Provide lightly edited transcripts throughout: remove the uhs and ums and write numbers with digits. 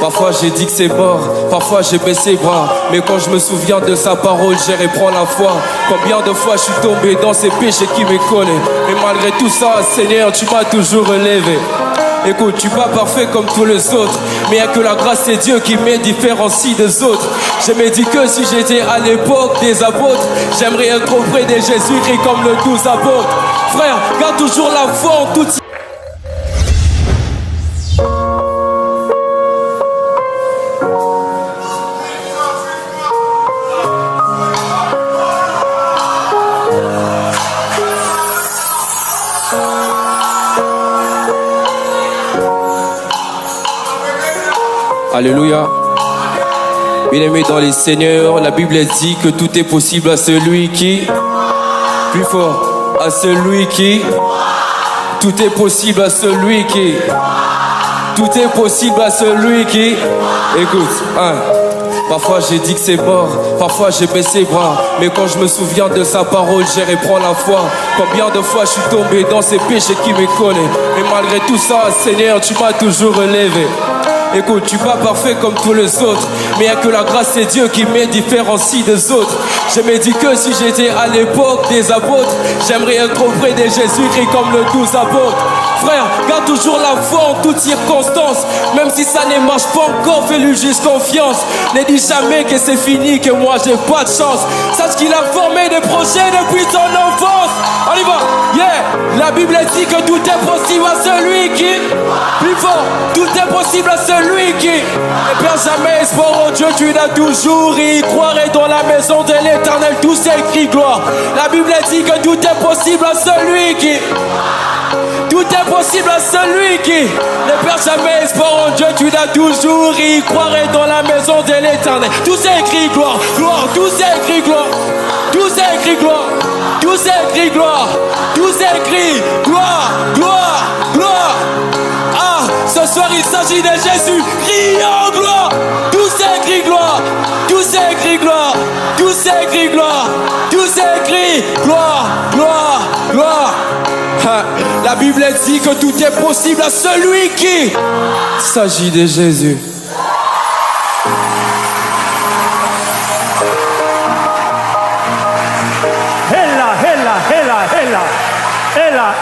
Parfois j'ai dit que c'est mort, parfois j'ai baissé les bras. Mais quand je me souviens de sa parole, j'ai reprends la foi. Combien de fois je suis tombé dans ces péchés qui me collaient. Mais malgré tout ça, Seigneur, tu m'as toujours relevé. Écoute, tu pas parfait comme tous les autres, mais y'a que la grâce et Dieu qui me différencie des autres. Je me dis que si j'étais à l'époque des apôtres, j'aimerais être auprès de Jésus-Christ comme le 12 apôtres. Frère, garde toujours la foi en toute. Alléluia. Bien-aimé dans les seigneurs, la Bible dit que tout est possible à celui qui, plus fort, à celui qui, tout est possible à celui qui, tout est possible à celui qui, écoute, parfois j'ai dit que c'est mort, parfois j'ai baissé les bras. Mais quand je me souviens de sa parole, j'ai reprends la foi. Combien de fois je suis tombé dans ces péchés qui me collaient. Mais malgré tout ça, Seigneur, tu m'as toujours relevé. Écoute, tu pas parfait comme tous les autres, mais y'a que la grâce et Dieu qui me différencie des autres. Je me dis que si j'étais à l'époque des apôtres, j'aimerais être auprès de Jésus-Christ comme le 12 apôtres. Frère, garde toujours la foi en toutes circonstances. Même si ça ne marche pas encore, fais-lui juste confiance. Ne dis jamais que c'est fini, que moi j'ai pas de chance. Sache qu'il a formé des projets depuis ton enfance. On y va, yeah. La Bible dit que tout est possible à celui qui, plus fort, tout est possible à celui qui ne perd jamais espoir en Dieu, tu l'as toujours. Il croirait dans la maison de l'Éternel, tout s'écrit gloire. La Bible dit que tout est possible à celui qui, tout est possible à celui qui ne perd jamais espoir en Dieu, tu l'as toujours. Il croirait dans la maison de l'Éternel, tout s'écrit gloire, gloire, tout s'écrit gloire, tout s'écrit gloire, tout s'écrit gloire, tout s'écrit gloire, gloire, gloire. Ah, ce soir il s'agit de Jésus, crions gloire, tout s'écrit gloire, tout s'écrit gloire, tout s'écrit gloire, tout s'écrit gloire, gloire, gloire. La Bible dit que tout est possible à celui qui s'agit de Jésus.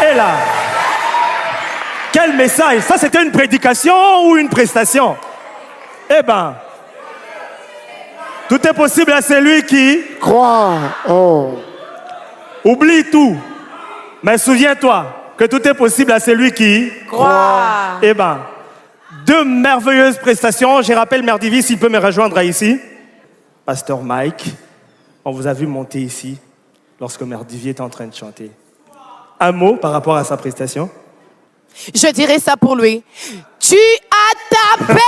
Héla. Quel message! Ça, c'était une prédication ou une prestation? Eh ben, tout est possible à celui qui croit. Oh. Oublie tout, mais souviens-toi que tout est possible à celui qui croit. Eh ben, deux merveilleuses prestations. Je rappelle Merdivis, s'il peut me rejoindre ici. Pasteur Mike, on vous a vu monter ici lorsque Merdivier était en train de chanter. Un mot par rapport à sa prestation? Je dirais ça pour lui. Tu as tapé!